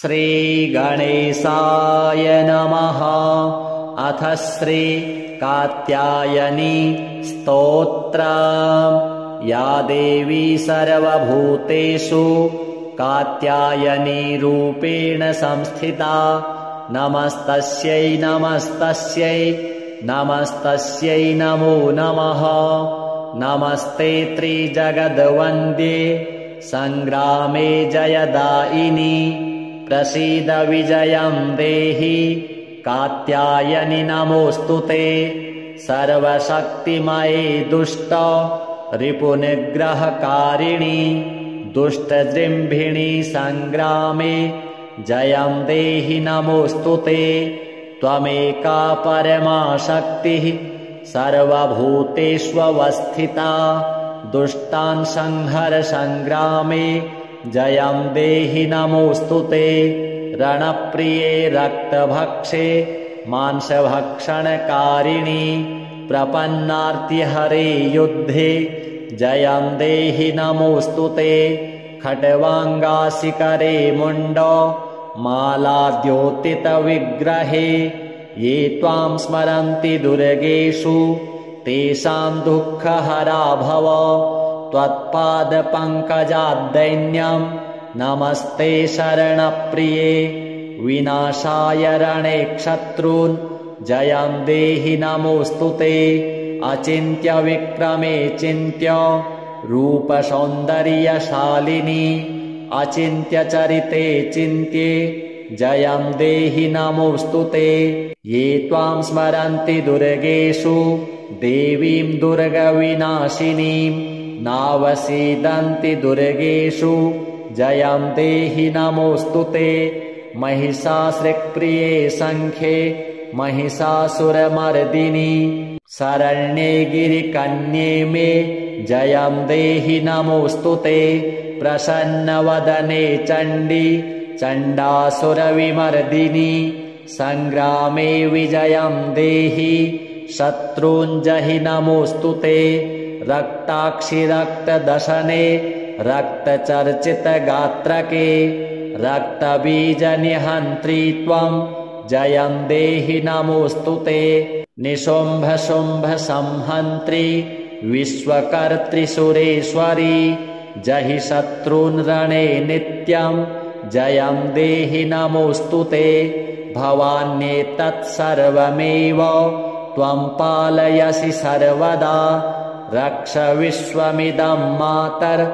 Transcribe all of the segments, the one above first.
श्रीगणेशाय नमः। अथ श्री कात्यायनी स्तोत्रम्। या देवी सर्वभूतेषु कात्यायनी रूपेण संस्थिता। नमस्तस्यै नमस्तस्यै नमस्तस्यै नमो नमः। नमस्ते त्रिजगद्वन्द्ये संग्रामे जयदायिनी। प्रसीद विजयं देहि कात्यायनि नमोऽस्तुते। सर्वशक्तिमये दुष्ट रिपुनिग्रहकारिणि। दुष्टजृम्भिणि संग्रामे जयं देहि नमोऽस्तुते। त्वमेका परमा शक्तिः सर्वभूतेष्वस्थिता। दुष्टान् संहर संग्रामे जयं देहि नमोऽस्तुते। रणप्रिये रक्तभक्षे मांसभक्षणकारिणि। प्रपन्नार्तिहरे युद्धे जयं देहि नमोऽस्तुते। खट्वाङ्गाशिकरे मुण्ड मालाद्योतितविग्रहे। ये त्वां स्मरन्ति दुर्गेषु तेषां दुःखहरा भव। त्वत्पादपङ्कजाद्दैन्यं नमस्ते शरणप्रिये। विनाशाय रणे शत्रून् जयं देहि नमोऽस्तुते। अचिन्त्य विक्रमे चिन्त्य रूपसौन्दर्यशालिनी। अचिन्त्य चरिते चिन्त्ये जयं देहि नमोऽस्तुते। ये त्वां स्मरन्ति दुर्गेषु देवीं दुर्गविनाशिनीं। नावसीदन्ति दुर्गेषु जयं देहि नमोऽस्तुते। महिषासुरप्रिये सङ्ख्ये महिषासुरमर्दिनि। शरण्ये गिरिकन्ये मे जयं देहि नमोऽस्तुते। प्रसन्नवदने चण्डी चण्डासुरविमर्दिनि। संग्रामे विजयं देहि शत्रून् जहि नमोऽस्तुते। रक्ताक्षि रक्तदशने रक्तचर्चितगात्रके। रक्तबीजनिहन्त्री त्वं जयं देहि नमोऽस्तुते। निशुम्भशुम्भसंहन्त्री विश्वकर्त्री सुरेश्वरी। जहि शत्रून् रणे नित्यं जयं देहि नमोऽस्तुते। भवान्येतत् सर्वमेव त्वं पालयसि सर्वदा। रक्ष विश्वमिदं मातर्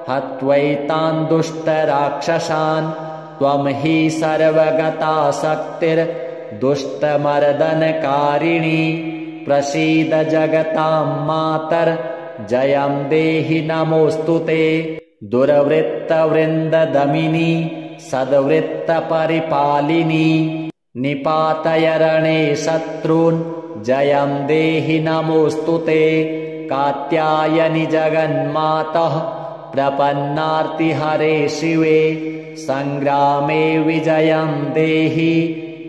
हत्वैतान् दुष्टराक्षसान्। त्वं हि सर्वगता शक्तिर्दुष्टमर्दनकारिणी। प्रसीद जगतां मातर् जयं देहि नमोऽस्तुते। दुर्वृत्तवृन्ददमिनी सद्वृत्तपरिपालिनी। निपातय रणे शत्रून् जयं देहि नमोऽस्तुते। कात्यायनि जगन्मातः प्रपन्नार्तिहरे शिवे। संग्रामे विजयं देहि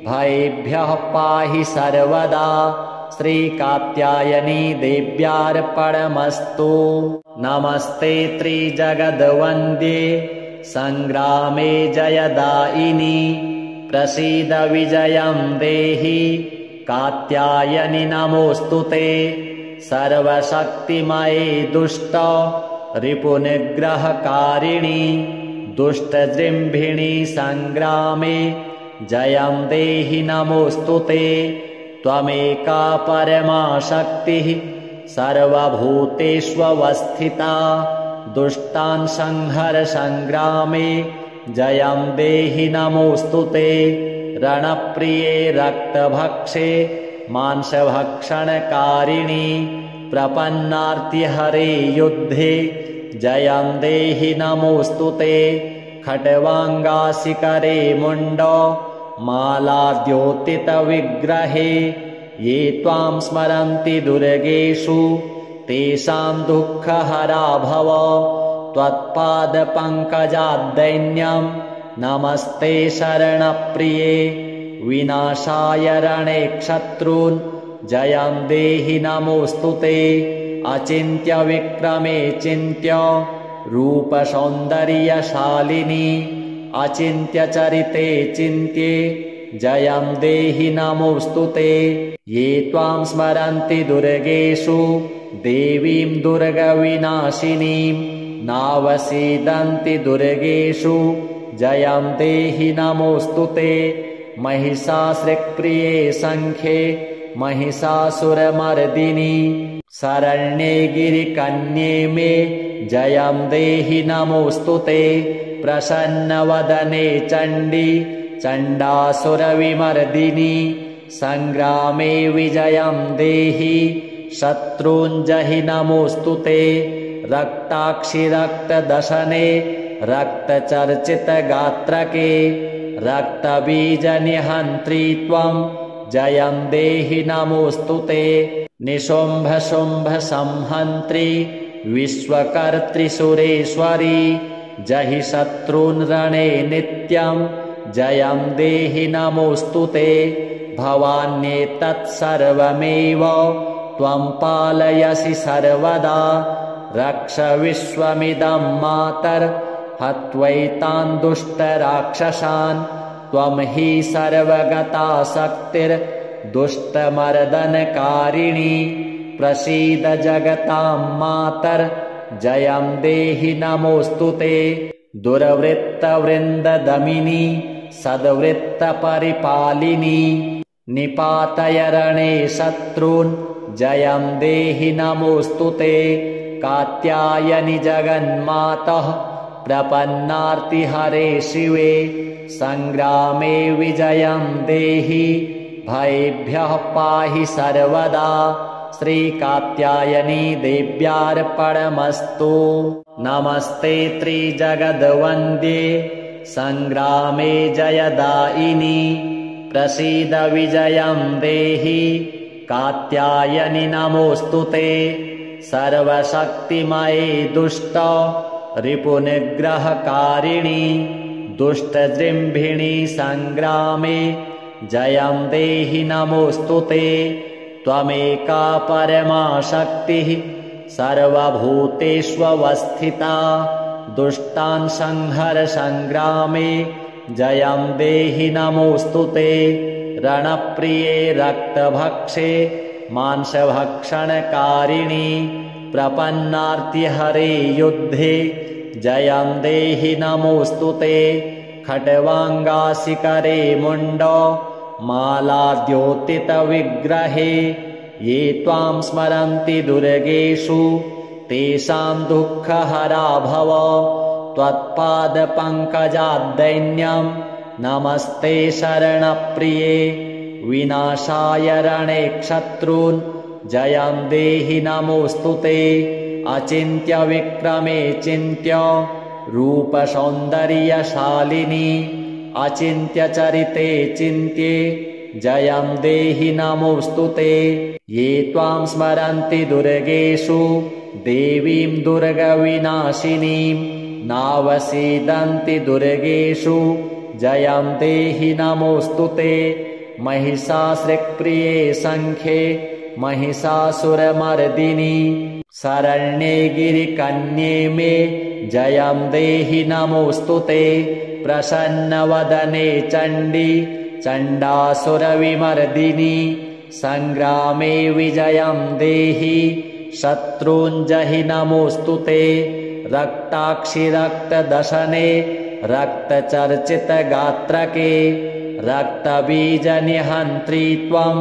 भयेभ्यः पाहि सर्वदा। श्रीकात्यायनी देव्यार्पणमस्तु। नमस्ते त्रिजगद्वन्द्ये संग्रामे जयदायिनी। प्रसीद विजयं देहि कात्यायनि नमोऽस्तुते। सर्वशक्तिमये दुष्ट रिपुनिग्रहकारिणि। दुष्टजृम्भिणि संग्रामे जयं देहि नमोऽस्तुते। त्वमेका परमा शक्तिः सर्वभूतेष्वस्थिता। दुष्टान् संहर संग्रामे जयं देहि नमोऽस्तुते। रणप्रिये रक्तभक्षे मांसभक्षणकारिणि। प्रपन्नार्तिहरे युद्धे जयं देहि नमोऽस्तुते। खट्वाङ्गाशिकरे मुण्ड मालाद्योतितविग्रहे। ये त्वां स्मरन्ति दुर्गेषु तेषां दुःखहरा भव। त्वत्पादपङ्कजाद्दैन्यं नमस्ते शरणप्रिये। विनाशाय रणे शत्रून् जयं देहि नमोऽस्तुते। अचिन्त्य विक्रमे चिन्त्य रूपसौन्दर्यशालिनी। अचिन्त्यचरिते चिन्त्ये जयं देहि नमोऽस्तु ते। ये त्वां स्मरन्ति दुर्गेषु देवीं दुर्गविनाशिनीं नावसीदन्ति दुर्गेषु जयं देहि नमोऽस्तु ते। महिषासृक्प्रिये सङ्ख्ये महिषासुरमर्दिनि शरण्ये गिरिकन्ये मे जयं देहि नमोऽस्तु ते। प्रसन्नवदने चण्डी चण्डासुरविमर्दिनि सङ्ग्रामे विजयं देहि शत्रूञ्जहि नमोऽस्तु ते। रक्ताक्षि रक्तदशने रक्तचर्चितगात्रके रक्तबीजनिहन्त्री त्वं जयं देहि नमोऽस्तु ते। निशुम्भशुम्भसंहन्त्री विश्वकर्त्री सुरेश्वरी जहि शत्रून् रणे नित्यं जयं देहि नमोऽस्तु ते। भवान्येतत्सर्वमेव त्वं पालयसि सर्वदा रक्ष विश्वमिदं मातर् हत्वैतान् दुष्टराक्षसान् त्वं हि सर्वगता शक्तिर्दुष्टमर्दनकारिणी प्रसीद जगतां मातर् जयं देहि नमोऽस्तु ते। दुर्वृत्तवृन्ददमिनी सद्वृत्तपरिपालिनी निपातय रणे शत्रून् जयं देहि नमोऽस्तु ते। कात्यायनि जगन्मातः प्रपन्नार्तिहरे शिवे सङ्ग्रामे विजयं देहि भयेभ्यः पाहि सर्वदा। श्रीकात्यायनी देव्यार्पणमस्तु। नमस्ते त्रिजगद्वन्द्ये सङ्ग्रामे जयदायिनी प्रसीद विजयं देहि कात्यायनि नमोऽस्तु ते। सर्वशक्तिमये दुष्ट रिपुनिग्रहकारिणी दुष्टजृम्भिणी सङ्ग्रामे जयं देहि नमोऽस्तु ते। त्वमेका परमा शक्तिः सर्वभूतेष्वस्थिता दुष्टान् संहर सङ्ग्रामे जयं देहि नमोऽस्तु ते। रणप्रिये रक्तभक्षे मांसभक्षणकारिणी प्रपन्नार्तिहरे युद्धे जयं देहि नमोऽस्तु ते। खट्वाङ्गासिकरे मुण्डो मालाद्योतितविग्रहे ये त्वां स्मरन्ति दुर्गेषु तेषां दुःखहरा भव। त्वत्पादपङ्कजाद्दैन्यं नमस्ते शरणप्रिये विनाशाय रणे शत्रून् जयं देहि नमोऽस्तु ते। अचिन्त्यविक्रमे चिन्त्य रूपसौन्दर्यशालिनी अचिन्त्यचरिते चिन्त्ये जयं देहि नमोऽस्तु ते। ये त्वां स्मरन्ति दुर्गेषु देवीं दुर्गविनाशिनीं नावसीदन्ति दुर्गेषु जयं देहि नमोऽस्तु ते। महिषासृक्प्रिये सङ्ख्ये महिषासुरमर्दिनि शरण्ये गिरिकन्ये मे जयं देहि नमोऽस्तु ते। प्रसन्नवदने चण्डी चण्डासुरविमर्दिनि सङ्ग्रामे विजयं देहि शत्रूञ्जहि नमोऽस्तु ते। रक्ताक्षि रक्तदशने रक्तचर्चितगात्रके रक्तबीजनिहन्त्री त्वं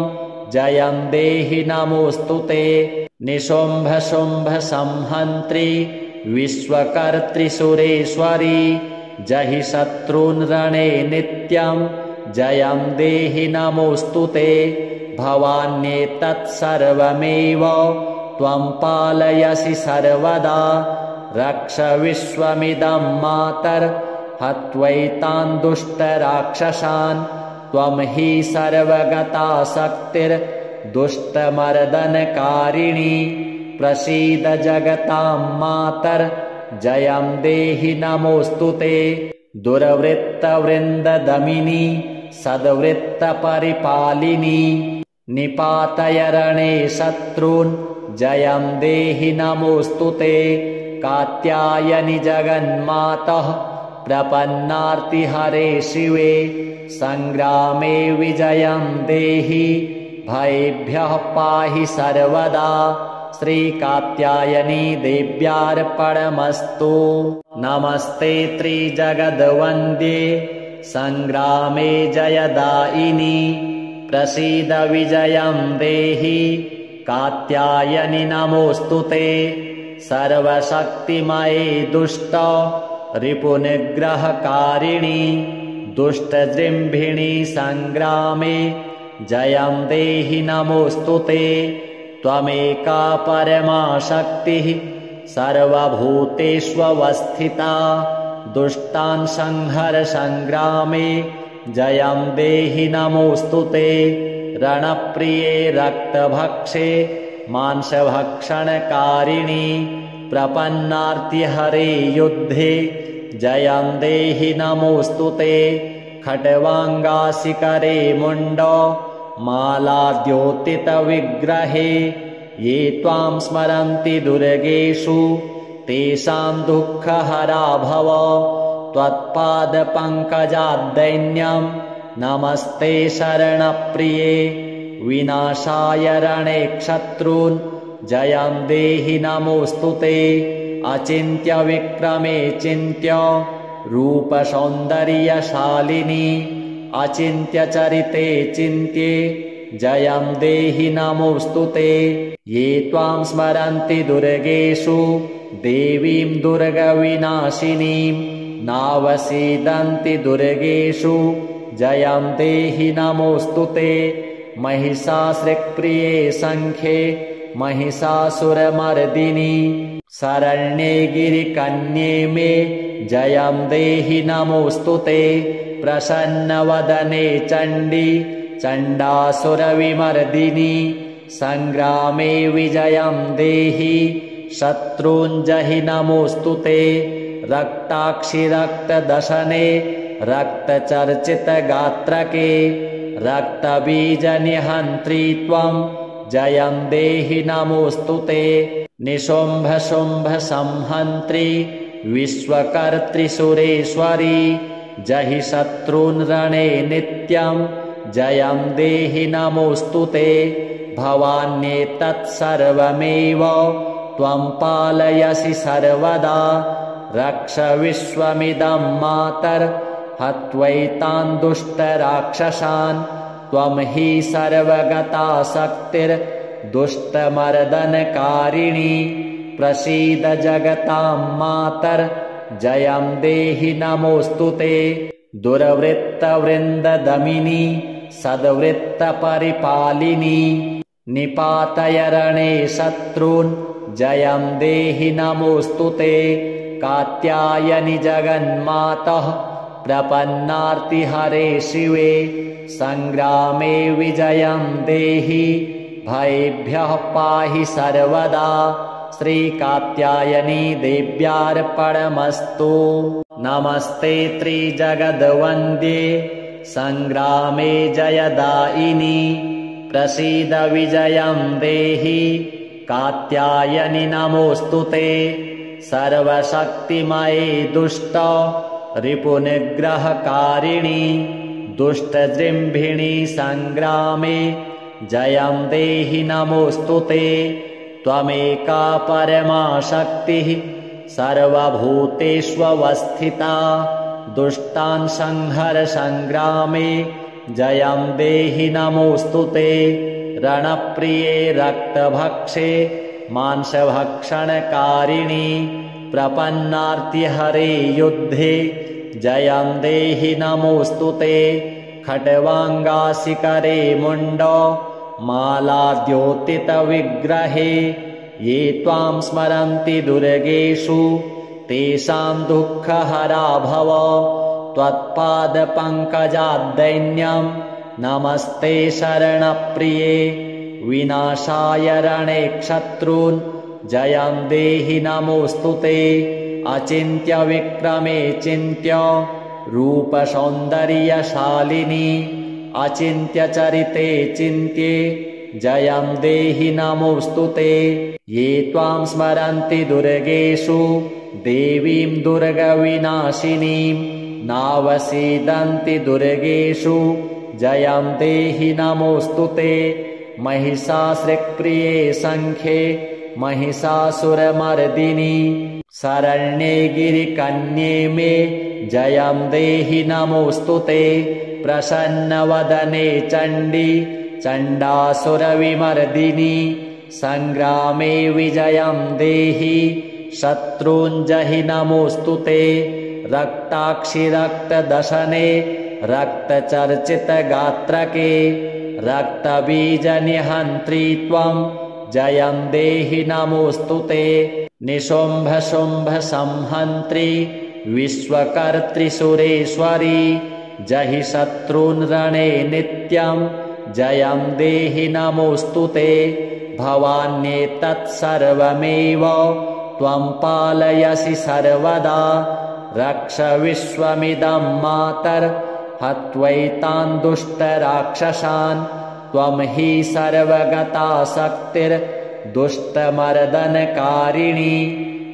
जयं देहि नमोऽस्तु ते। निशुम्भशुम्भसंहन्त्री विश्वकर्त्री सुरेश्वरी जहि शत्रून् रणे नित्यं जयं देहि नमोऽस्तु ते। भवान्येतत्सर्वमेव त्वं पालयसि सर्वदा रक्ष विश्वमिदं मातर् हत्वैतान् दुष्टराक्षसान् त्वं हि सर्वगता शक्तिर्दुष्टमर्दनकारिणी प्रसीद जगतां मातर् जयं देहि नमोऽस्तु ते। दुर्वृत्तवृन्ददमिनी सद्वृत्तपरिपालिनी निपातय रणे शत्रून् जयं देहि नमोऽस्तु ते। कात्यायनि जगन्मातः प्रपन्नार्तिहरे शिवे सङ्ग्रामे विजयं देहि भयेभ्यः पाहि सर्वदा श्रीकात्यायनी देव्यार्पणमस्तु। नमस्ते त्रिजगद्वन्द्ये सङ्ग्रामे जयदायिनी प्रसीद विजयं देहि कात्यायनि नमोऽस्तु ते। सर्वशक्तिमये दुष्ट रिपुनिग्रहकारिणि दुष्टजृम्भिणि सङ्ग्रामे जयं देहि नमोऽस्तु ते। त्वमेका परमा शक्तिः सर्वभूतेष्वस्थिता दुष्टान् संहर सङ्ग्रामे जयं देहि नमोऽस्तु ते। रणप्रिये रक्तभक्षे मांसभक्षणकारिणि प्रपन्नार्तिहरे युद्धे जयं देहि नमोऽस्तु ते। खट्वाङ्गासिकरे मुण्डो मालाद्योतितविग्रहे ये त्वां स्मरन्ति दुर्गेषु तेषां दुःखहरा भव। त्वत्पादपङ्कजाद्दैन्यं नमस्ते शरणप्रिये विनाशाय रणे शत्रून् जयं देहि नमोऽस्तु ते। अचिन्त्यविक्रमे चिन्त्य रूपसौन्दर्यशालिनी अचिन्त्यचरिते चिन्त्ये जयं देहि नमोऽस्तु ते। ये त्वां स्मरन्ति दुर्गेषु देवीं दुर्गविनाशिनीं नावसीदन्ति दुर्गेषु जयं देहि नमोऽस्तु ते। महिषासृक्प्रिये सङ्ख्ये महिषासुरमर्दिनि शरण्ये गिरिकन्ये मे जयं देहि नमोऽस्तु ते। प्रसन्नवदने चण्डी चण्डासुरविमर्दिनि सङ्ग्रामे विजयं देहि शत्रूञ्जहि नमोऽस्तु ते। रक्ताक्षि रक्तदशने रक्तचर्चितगात्रके रक्तबीजनिहन्त्री त्वं जयं देहि नमोऽस्तु ते। निशुम्भशुम्भसंहन्त्री विश्वकर्त्रिसुरेश्वरी जहि शत्रून् रणे नित्यं जयं देहि नमोऽस्तु ते। भवान्येतत्सर्वमेव त्वं पालयसि सर्वदा रक्ष विश्वमिदं मातर् हत्वैतान् दुष्टराक्षसान् त्वं हि सर्वगता शक्तिर्दुष्टमर्दनकारिणी प्रसीद जगतां मातर् जयं देहि नमोऽस्तु ते। दुर्वृत्तवृन्ददमिनी सद्वृत्तपरिपालिनी निपातय रणे शत्रून् जयं देहि नमोऽस्तु ते। कात्यायनि जगन्मातः प्रपन्नार्तिहरे शिवे सङ्ग्रामे विजयं देहि भयेभ्यः पाहि सर्वदा श्रीकात्यायनी देव्यार्पणमस्तु। नमस्ते त्रिजगद्वन्द्ये सङ्ग्रामे जयदायिनी प्रसीद विजयं देहि कात्यायनि नमोऽस्तु ते। सर्वशक्तिमये दुष्ट रिपुनिग्रहकारिणि दुष्टजृम्भिणि सङ्ग्रामे जयं देहि नमोऽस्तु ते। त्वमेका परमा शक्तिः सर्वभूतेष्वस्थिता दुष्टान् संहर सङ्ग्रामे जयं देहि नमोऽस्तु ते। रणप्रिये रक्तभक्षे मांसभक्षणकारिणि प्रपन्नार्तिहरे युद्धे जयं देहि नमोऽस्तु ते। खट्वाङ्गासिकरे मुण्डो मालाद्योतितविग्रहे ये त्वां स्मरन्ति दुर्गेषु तेषां दुःखहरा भव। त्वत्पादपङ्कजाद्दैन्यं नमस्ते शरणप्रिये विनाशाय रणे शत्रून् जयं देहि नमोऽस्तु ते। अचिन्त्यविक्रमे चिन्त्य रूपसौन्दर्यशालिनी अचिन्त्यचरिते चिन्त्ये जयं देहि नमोऽस्तु ते। ये त्वां स्मरन्ति दुर्गेषु देवीं दुर्गविनाशिनीं नावसीदन्ति दुर्गेषु जयं देहि नमोऽस्तु ते। महिषासृक्प्रिये सङ्ख्ये महिषासुरमर्दिनि शरण्ये गिरिकन्ये मे जयं देहि नमोऽस्तु ते। प्रसन्नवदने चण्डी चण्डासुरविमर्दिनि सङ्ग्रामे विजयं देहि शत्रूञ्जहि नमोऽस्तु ते। रक्ताक्षि रक्तदशने रक्तचर्चितगात्रके रक्तबीजनिहन्त्री त्वं जयं देहि नमोऽस्तु ते। निशुम्भशुम्भसंहन्त्री विश्वकर्त्रिसुरेश्वरी जहि शत्रून् रणे नित्यं जयं देहि नमोऽस्तु ते। भवान्येतत्सर्वमेव त्वं पालयसि सर्वदा रक्ष विश्वमिदं मातर् हत्वैतान् दुष्टराक्षसान् त्वं हि सर्वगता शक्तिर्दुष्टमर्दनकारिणी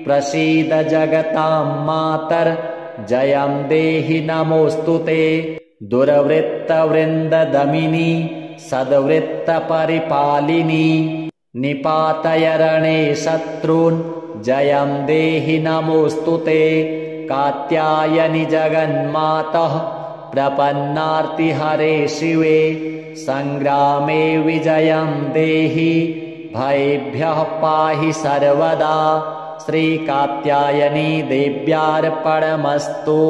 प्रसीद जगतां मातर् जयं देहि नमोऽस्तु ते। दुर्वृत्तवृन्ददमिनी सद्वृत्तपरिपालिनी निपातय रणे शत्रून् जयं देहि नमोऽस्तु ते। कात्यायनि जगन्मातः प्रपन्नार्तिहरे शिवे सङ्ग्रामे विजयं देहि भयेभ्यः पाहि सर्वदा। श्रीकात्यायनी देव्यार्पणमस्तु।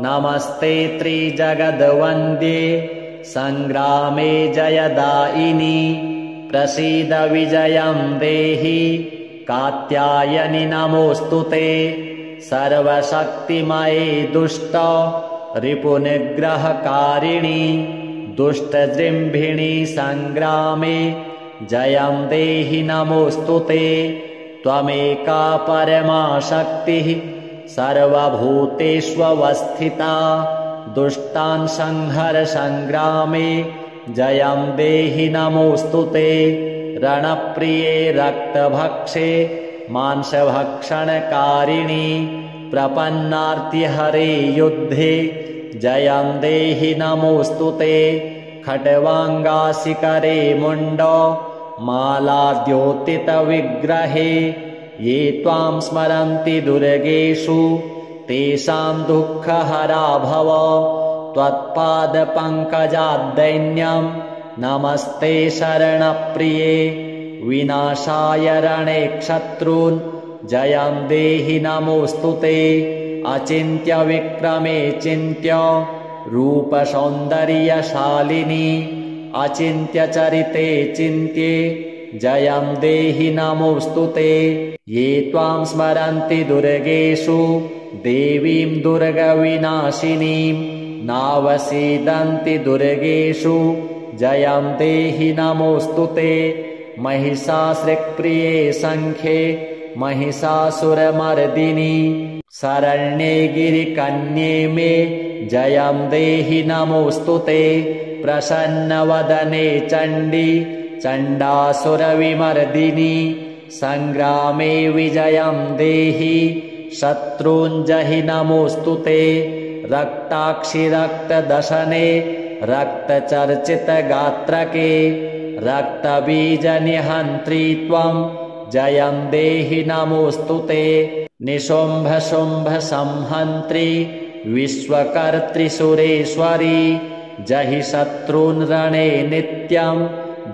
नमस्ते त्रिजगद्वन्द्ये सङ्ग्रामे जयदायिनी प्रसीद विजयं देहि कात्यायनि नमोऽस्तु ते। सर्वशक्तिमये दुष्ट रिपुनिग्रहकारिणी दुष्टजृम्भिणी सङ्ग्रामे जयं देहि नमोऽस्तु ते। त्वमेका परमा शक्तिः सर्वभूतेष्वस्थिता दुष्टान् संहर सङ्ग्रामे जयं देहि नमोऽस्तु ते। रणप्रिये रक्तभक्षे मांसभक्षणकारिणी प्रपन्नार्तिहरे युद्धे जयं देहि नमोऽस्तु ते। खट्वाङ्गासिकरे मुण्ड मालाद्योतितविग्रहे ये त्वां स्मरन्ति दुर्गेषु तेषां दुःखहरा भव। त्वत्पादपङ्कजाद्दैन्यं नमस्ते शरणप्रिये विनाशाय रणे शत्रून् जयं देहि नमोऽस्तु ते। अचिन्त्यविक्रमे चिन्त्य रूपसौन्दर्यशालिनी अचिन्त्यचरिते चिन्त्ये जयं देहि नमोऽस्तु ते। ये त्वां स्मरन्ति दुर्गेषु देवीं दुर्गविनाशिनीं नावसीदन्ति दुर्गेषु जयं देहि नमोऽस्तु ते। महिषासृक्प्रिये सङ्ख्ये महिषासुरमर्दिनि शरण्ये गिरिकन्ये मे जयं देहि नमोऽस्तु ते। प्रसन्नवदने चण्डी चण्डासुरविमर्दिनि सङ्ग्रामे विजयं देहि शत्रूञ्जहि नमोऽस्तु ते। रक्ताक्षि रक्तदशने रक्तचर्चितगात्रके रक्तबीजनिहन्त्री त्वं जयं देहि नमोऽस्तु ते। निशुम्भशुम्भसंहन्त्री विश्वकर्त्रिसुरेश्वरी जहि शत्रून् रणे नित्यं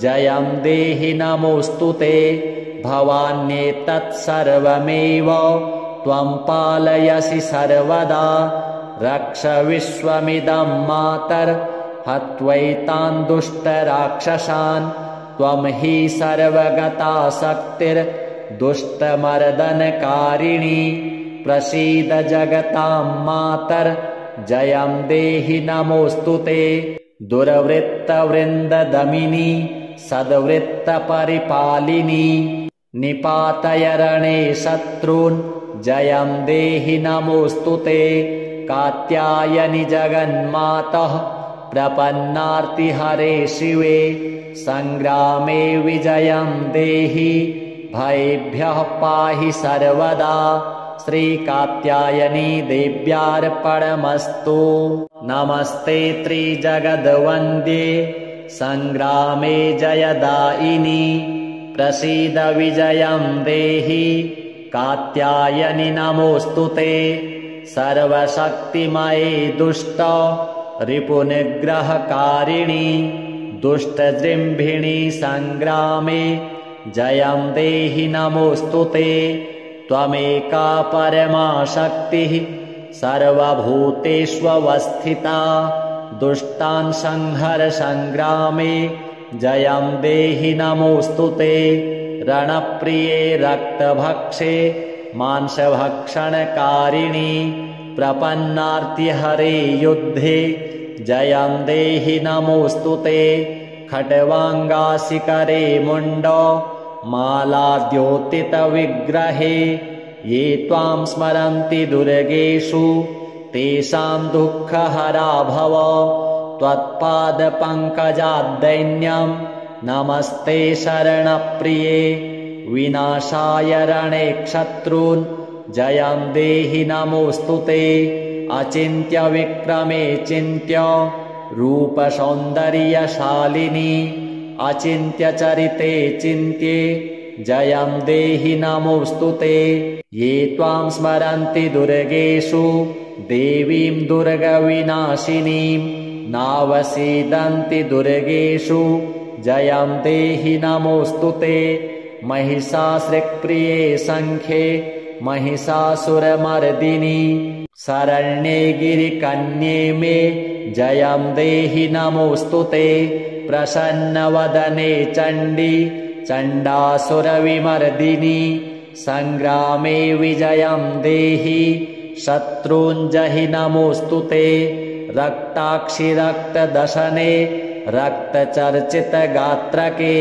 जयं देहि नमोऽस्तु ते। भवान्येतत्सर्वमेव त्वं पालयसि सर्वदा रक्ष विश्वमिदं मातर् हत्वैतान् दुष्टराक्षसान् त्वं हि सर्वगता शक्तिर्दुष्टमर्दनकारिणी प्रसीद जगतां मातर् जयं देहि नमोऽस्तु ते। दुर्वृत्तवृन्ददमिनी सद्वृत्तपरिपालिनी निपातय रणे शत्रून् जयं देहि नमोऽस्तु ते। कात्यायनि जगन्मातः प्रपन्नार्तिहरे शिवे सङ्ग्रामे विजयं देहि भयेभ्यः पाहि सर्वदा। श्रीकात्यायनी देव्यार्पणमस्तु। नमस्ते त्रिजगद्वन्द्ये संग्रामे जयदायिनी प्रसीद विजयं देहि कात्यायनि नमोऽस्तुते। सर्वशक्तिमये दुष्ट रिपुनिग्रहकारिणि दुष्टजृम्भिणि संग्रामे जयं देहि नमोऽस्तुते। त्वमेका परमा शक्तिः सर्वभूतेष्वस्थिता दुष्टान् संहर संग्रामे जयं देहि नमोऽस्तुते। रणप्रिये रक्तभक्षे मांसभक्षणकारिणि प्रपन्नार्तिहरे युद्धे जयं देहि नमोऽस्तुते। खट्वाङ्गासिकरे मुण्डो मालाद्योतितविग्रहे ये त्वां स्मरन्ति दुर्गेषु तेषां दुःखहरा भव। त्वत्पादपङ्कजाद्दैन्यं नमस्ते शरणप्रिये विनाशाय रणे शत्रून् जयं देहि नमोऽस्तुते। अचिन्त्यविक्रमे चिन्त्य रूपसौन्दर्यशालिनि अचिन्त्यचरिते चिन्त्ये जयं देहि नमोऽस्तुते। ये त्वां स्मरन्ति दुर्गेषु देवीं दुर्गविनाशिनीं नावसीदन्ति दुर्गेषु जयं देहि नमोऽस्तुते। महिषासृक्प्रिये सङ्ख्ये महिषासुरमर्दिनि शरण्ये गिरिकन्ये मे जयं देहि नमोऽस्तुते। प्रसन्नवदने चण्डी चण्डासुरविमर्दिनि संग्रामे विजयं देहि शत्रूञ्जहि नमोऽस्तुते। रक्ताक्षि रक्तदशने रक्तचर्चितगात्रके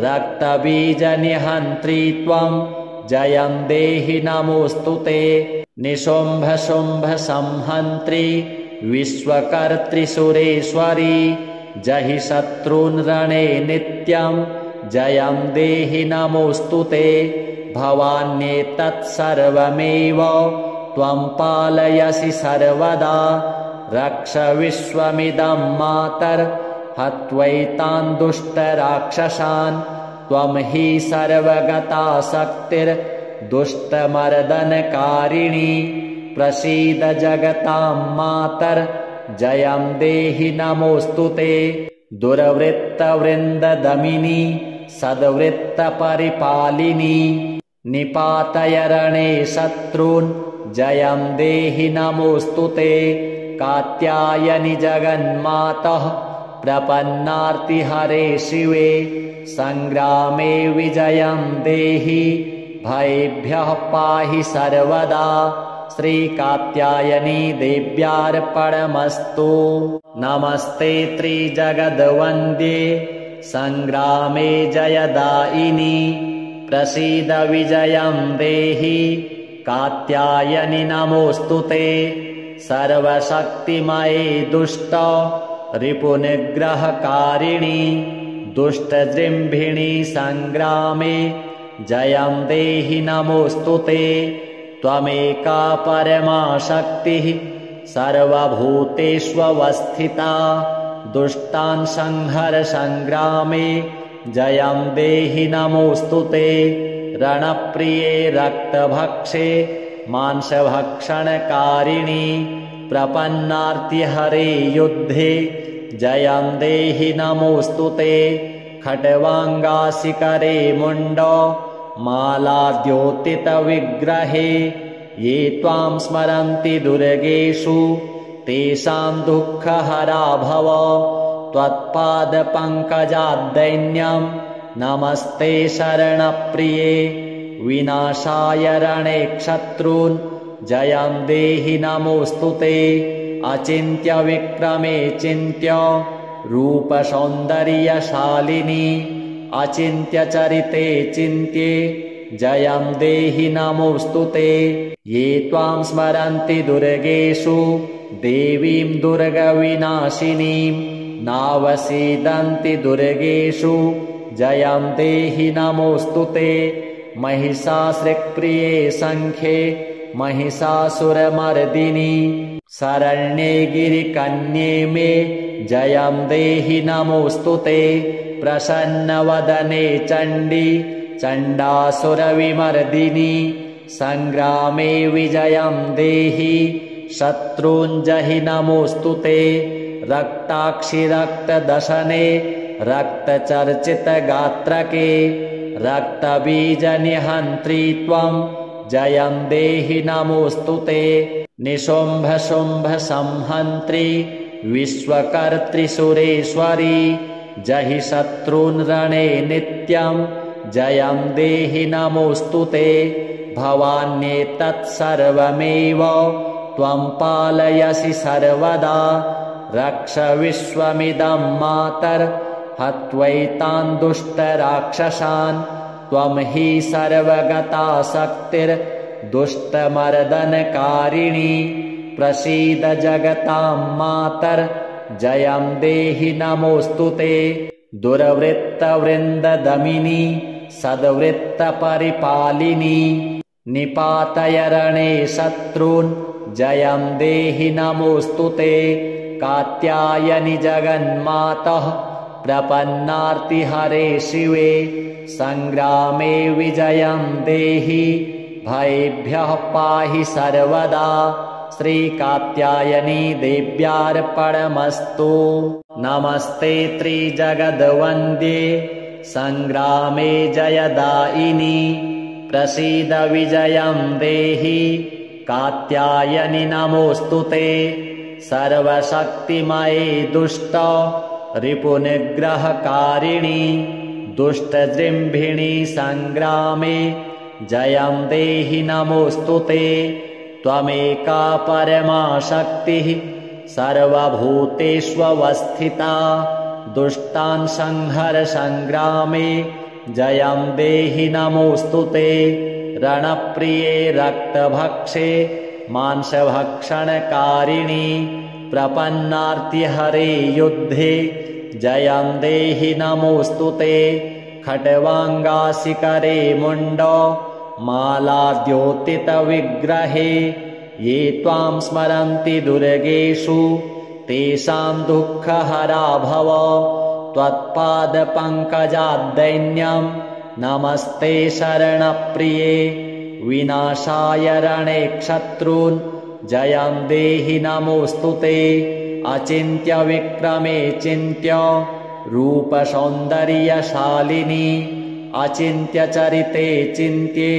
रक्तबीजनिहन्त्री त्वं जयं देहि नमोऽस्तुते। निशुम्भशुम्भसंहन्त्री विश्वकर्त्री सुरेश्वरी जहि शत्रून् रणे नित्यं जयं देहि नमोऽस्तुते। भवान्येतत्सर्वमेव त्वं पालयसि सर्वदा रक्ष विश्वमिदं मातर् हत्वैतान् दुष्टराक्षसान् त्वं हि सर्वगता शक्तिर्दुष्टमर्दनकारिणी प्रसीद जगतां मातर् जयं देहि नमोऽस्तुते। दुर्वृत्तवृन्ददमिनी सद्वृत्तपरिपालिनी निपातय रणे शत्रून् जयं देहि नमोऽस्तुते। कात्यायनि जगन्मातः प्रपन्नार्तिहरे शिवे संग्रामे विजयं देहि भयेभ्यः पाहि सर्वदा। श्रीकात्यायनी देव्यार्पणमस्तु। नमस्ते त्रिजगद्वन्द्ये संग्रामे जयदायिनी प्रसीद विजयं देहि कात्यायनि नमोऽस्तुते। सर्वशक्तिमये दुष्ट रिपुनिग्रहकारिणि दुष्टजृम्भिणि संग्रामे जयं देहि नमोऽस्तुते। त्वमेका परमा शक्तिः सर्वभूतेष्वस्थिता दुष्टान् संहर संग्रामे जयं देहि नमोऽस्तुते। रणप्रिये रक्तभक्षे मांसभक्षणकारिणि प्रपन्नार्तिहरे युद्धे जयं देहि नमोऽस्तुते। खट्वाङ्गासिकरे मुण्डो मालाद्योतितविग्रहे ये त्वां स्मरन्ति दुर्गेषु तेषां दुःखहरा भव। त्वत्पादपङ्कजाद्दैन्यं नमस्ते शरणप्रिये विनाशाय रणे शत्रून् जयं देहि नमोऽस्तुते। अचिन्त्यविक्रमे चिन्त्य रूपसौन्दर्यशालिनि अचिन्त्यचरिते चिन्त्ये जयं देहि नमोऽस्तुते। ये त्वां स्मरन्ति दुर्गेषु देवीं दुर्गविनाशिनीं नावसीदन्ति दुर्गेषु जयं देहि नमोऽस्तुते। महिषासृक्प्रिये सङ्ख्ये महिषासुरमर्दिनि शरण्ये गिरिकन्ये मे जयं देहि नमोऽस्तु ते प्रसन्नवदने चण्डी चण्डासुरविमर्दिनि संग्रामे विजयं देहि शत्रूञ्जहि नमोऽस्तु ते रक्ताक्षि रक्तदशने रक्तचर्चितगात्रके रक्तबीजनिहन्त्री त्वं जयं देहि नमोऽस्तु ते निशुम्भशुम्भसंहन्त्री विश्वकर्त्री सुरेश्वरी जहि शत्रून् रणे नित्यं जयं देहि नमोऽस्तु ते भवान्येतत्सर्वमेव त्वं पालयसि सर्वदा रक्ष विश्वमिदं मातर् हत्वैतान् दुष्टराक्षसान् त्वं हि सर्वगता शक्तिर्दुष्टमर्दनकारिणी प्रसीद जगतां मातर् जयं देहि नमोऽस्तु ते दुर्वृत्तवृन्ददमिनी सद्वृत्तपरिपालिनी निपातय रणे शत्रून् जयं देहि नमोऽस्तु ते कात्यायनि जगन्मातः प्रपन्नार्तिहरे शिवे संग्रामे विजयं देहि भयेभ्यः पाहि सर्वदा श्रीकात्यायनी देव्यार्पणमस्तु नमस्ते त्रिजगद्वन्द्ये संग्रामे जयदायिनी प्रसीद विजयं देहि कात्यायनि नमोऽस्तु ते सर्वशक्तिमये दुष्ट रिपुनिग्रहकारिणी दुष्टजृम्भिणी संग्रामे जयं देहि नमोऽस्तु ते त्वमेका परमा शक्तिः सर्वभूतेष्वस्थिता दुष्टान् संहर संग्रामे जयं देहि नमोऽस्तु ते रणप्रिये रक्तभक्षे मांसभक्षणकारिणी प्रपन्नार्तिहरे युद्धे जयं देहि नमोऽस्तु ते खट्वाङ्गासिकरे मुण्ड मालाद्योतितविग्रहे ये त्वां स्मरन्ति दुर्गेषु तेषां दुःखहरा भव त्वत्पादपङ्कजाद्दैन्यं नमस्ते शरणप्रिये विनाशाय रणे शत्रून् जयं देहि नमोऽस्तु ते अचिन्त्य विक्रमे चिन्त्य रूपसौन्दर्यशालिनी अचिन्त्य चरिते चिन्त्ये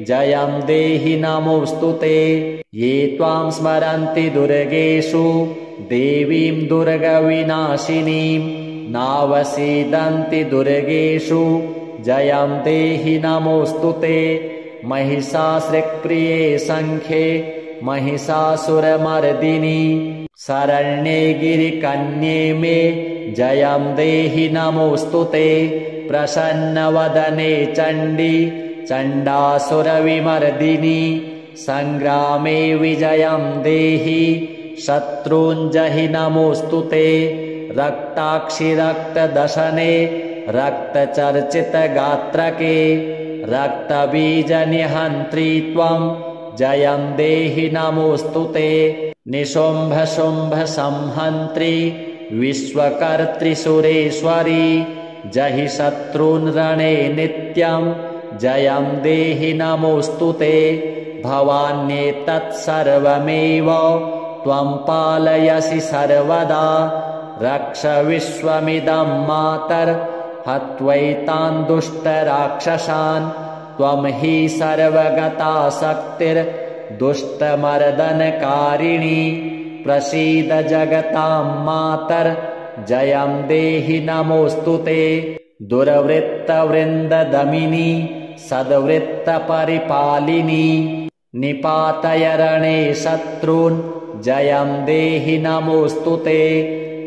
जयं देहि नमोऽस्तु ते ये त्वां स्मरन्ति दुर्गेषु देवीं दुर्गविनाशिनीं नावसीदन्ति दुर्गेषु जयं देहि नमोऽस्तु ते महिषासृक्प्रिये संख्ये महिषासुरमर्दिनि शरण्ये गिरिकन्ये मे जयं देहि नमोऽस्तु ते प्रसन्नवदने चण्डी चण्डासुरविमर्दिनि संग्रामे विजयं देहि शत्रूञ्जहि नमोऽस्तु ते रक्ताक्षि रक्तदशने रक्तचर्चितगात्रके रक्तबीजनिहन्त्री त्वं जयं देहि नमोऽस्तु ते निशुम्भशुम्भसंहन्त्री विश्वकर्त्री सुरेश्वरी जहि शत्रून् रणे नित्यं जयं देहि नमोऽस्तु ते भवान्येतत्सर्वमेव त्वं पालयसि सर्वदा रक्ष विश्वमिदं मातर् हत्वैतान् दुष्टराक्षसान् त्वं हि सर्वगता शक्तिर्दुष्टमर्दनकारिणी प्रसीद जगतां मातर् जयं देहि नमोऽस्तु ते दुर्वृत्तवृन्ददमिनी सद्वृत्तपरिपालिनी निपातय रणे शत्रून् जयं देहि नमोऽस्तु ते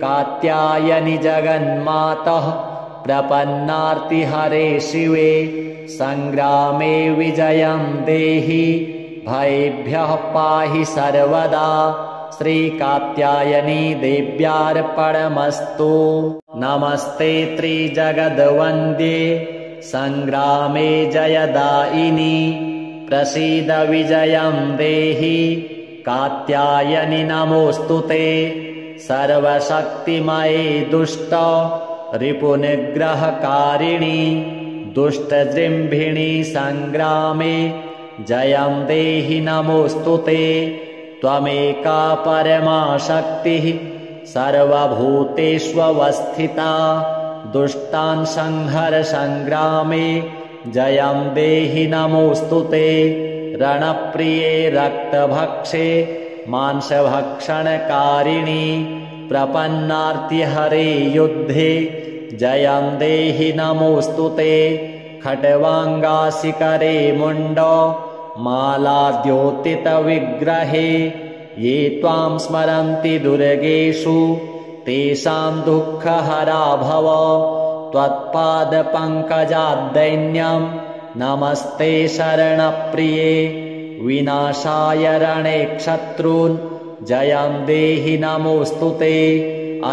कात्यायनि जगन्मातः प्रपन्नार्तिहरे शिवे संग्रामे विजयं देहि भयेभ्यः पाहि सर्वदा श्रीकात्यायनी देव्यार्पणमस्तु नमस्ते त्रिजगद्वन्द्ये संग्रामे जयदायिनी प्रसीद विजयं देहि कात्यायनि नमोऽस्तु ते सर्वशक्तिमये दुष्ट रिपुनिग्रहकारिणि दुष्टजृम्भिणि संग्रामे जयं देहि नमोऽस्तु ते त्वमेका परमा शक्तिः सर्वभूतेष्वस्थिता दुष्टान् संहर संग्रामे जयं देहि नमोऽस्तु ते रणप्रिये रक्तभक्षे मांसभक्षणकारिणि प्रपन्नार्तिहरे युद्धे जयं देहि नमोऽस्तु ते खड्वाङ्गासिकरे मुण्ड मालाद्योतितविग्रहे ये त्वां स्मरन्ति दुर्गेषु तेषां दुःखहरा भव त्वत्पादपङ्कजाद्दैन्यं नमस्ते शरणप्रिये विनाशाय रणे शत्रून् जयं देहि नमोऽस्तु ते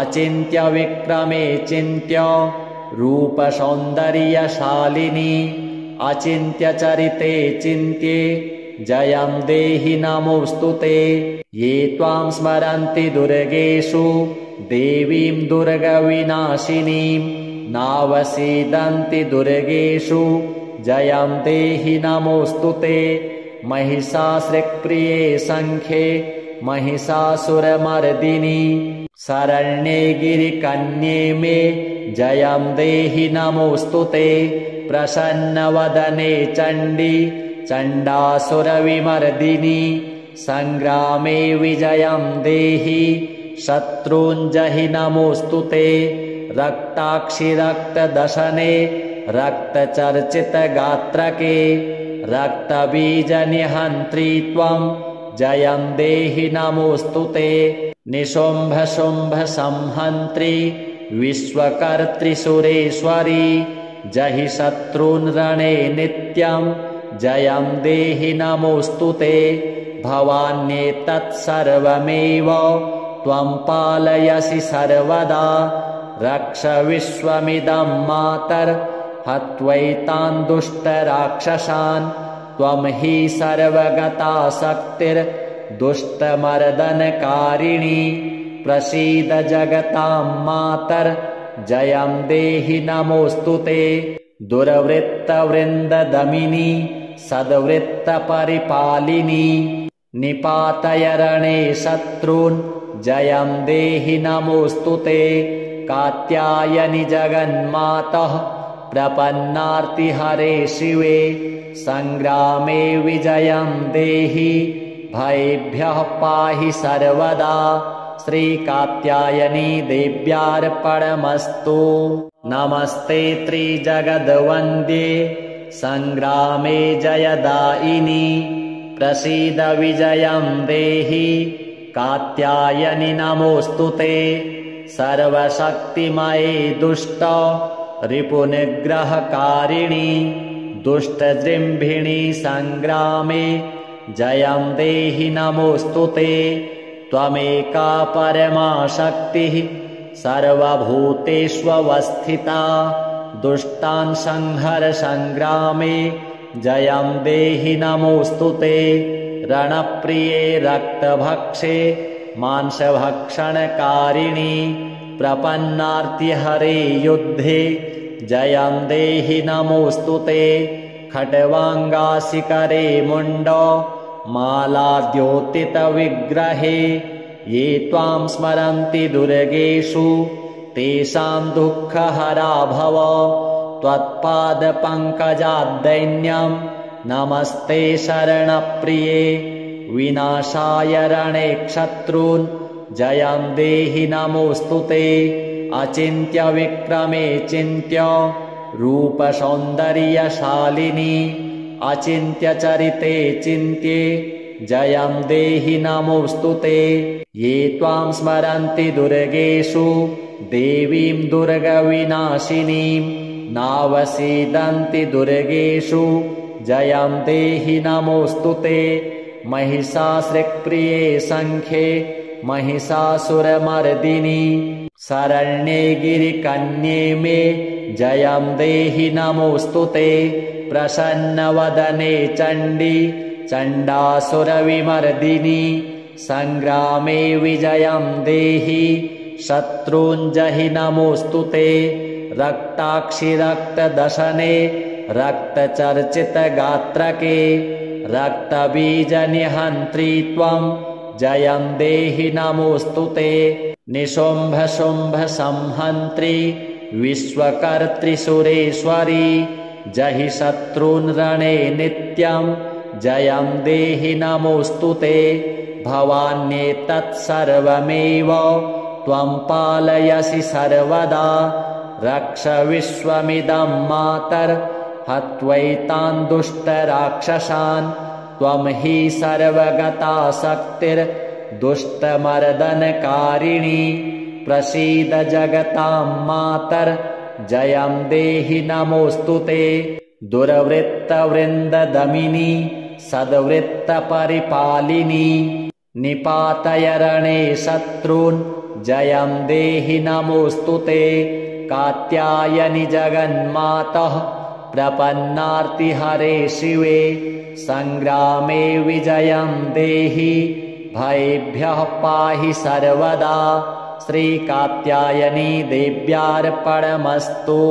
अचिन्त्य विक्रमे चिन्त्य रूपसौन्दर्यशालिनी अचिन्त्य चरिते चिन्त्ये जयं देहि नमोऽस्तु ते ये त्वां स्मरन्ति दुर्गेषु देवीं दुर्गविनाशिनीं नावसीदन्ति दुर्गेषु जयं देहि नमोऽस्तु ते महिषासृक्प्रिये सङ्ख्ये महिषासुरमर्दिनि शरण्ये गिरिकन्ये मे जयं देहि नमोऽस्तु ते प्रसन्नवदने चण्डी चण्डासुरविमर्दिनि संग्रामे विजयं देहि शत्रूञ्जहि नमोऽस्तु ते रक्ताक्षि रक्तदशने रक्तचर्चितगात्रके रक्तबीजनिहन्त्री त्वं जयं देहि नमोऽस्तु ते निशुम्भ शुम्भ संहन्त्री विश्वकर्त्री सुरेश्वरी जहि शत्रून् रणे नित्यं जयं देहि नमोऽस्तु ते भवान्येतत्सर्वमेव त्वं पालयसि सर्वदा रक्ष विश्वमिदं मातर् हत्वैतान् दुष्टराक्षसान् त्वं हि सर्वगता शक्तिर्दुष्टमर्दनकारिणी प्रसीद जगतां मातर् जयं देहि नमोऽस्तु ते दुर्वृत्तवृन्ददमिनी सद्वृत्तपरिपालिनी निपातय रणे शत्रून् जयं देहि नमोऽस्तु ते कात्यायनि जगन्मातः प्रपन्नार्तिहरे शिवे संग्रामे विजयं देहि भयेभ्यः पाहि सर्वदा श्रीकात्यायनी देव्यार्पणमस्तु नमस्ते त्रिजगद्वन्द्ये संग्रामे जयदायिनी प्रसीद विजयं देहि कात्यायनि नमोऽस्तु ते सर्वशक्तिमये दुष्ट रिपुनिग्रहकारिणि दुष्टजृम्भिणि संग्रामे जयं देहि नमोऽस्तु ते त्वमेका परमा शक्तिः सर्वभूतेष्वस्थिता दुष्टान् संहर संग्रामे जयं देहि नमोऽस्तु ते रणप्रिये रक्तभक्षे मांसभक्षणकारिणि प्रपन्नार्तिहरे युद्धे जयं देहि नमोऽस्तु ते खड्वाङ्गासिकरे मुण्ड मालाद्योतितविग्रहे ये त्वां स्मरन्ति दुर्गेषु तेषां दुःखहरा भव त्वत्पादपङ्कजाद्दैन्यं नमस्ते शरणप्रिये विनाशाय रणे शत्रून् जयं देहि नमोऽस्तु ते अचिन्त्य विक्रमे चिन्त्य रूपसौन्दर्यशालिनी अचिन्त्य चरिते चिन्त्ये जयं देहि नमोऽस्तु ते ये त्वां स्मरन्ति दुर्गेषु देवीं दुर्गविनाशिनीं नावसीदन्ति दुर्गेषु जयं देहि नमोऽस्तु ते महिषासृक्प्रिये सङ्ख्ये महिषासुरमर्दिनि शरण्ये गिरिकन्ये मे जयं देहि नमोऽस्तु ते प्रसन्नवदने चण्डी चण्डासुरविमर्दिनी सङ्ग्रामे विजयं देहि शत्रूञ्जहि नमोऽस्तु ते रक्ताक्षि रक्तदशने रक्तचर्चितगात्रके रक्तबीजनिहन्त्री त्वं जयं देहि नमोऽस्तु ते निशुम्भशुम्भसंहन्त्री विश्वकर्त्रिसुरेश्वरी जहि शत्रून् रणे नित्यं जयं देहि नमोऽस्तु ते भवान्येतत्सर्वमेव त्वं पालयसि सर्वदा रक्ष विश्वमिदं मातर्हत्वैतान् दुष्टराक्षसान् त्वं हि सर्वगता शक्तिर्दुष्टमर्दनकारिणी प्रसीद जगतां मातर्जयं देहि नमोऽस्तु ते दुर्वृत्तवृन्ददमिनी सद्वृत्तपरिपालिनी निपातय रणे शत्रून् जयं देहि नमोऽस्तु ते कात्यायनि जगन्मातः प्रपन्नार्तिहरे शिवे सङ्ग्रामे विजयं देहि भयेभ्यः पाहि सर्वदा श्रीकात्यायनी देव्यार्पणमस्तु।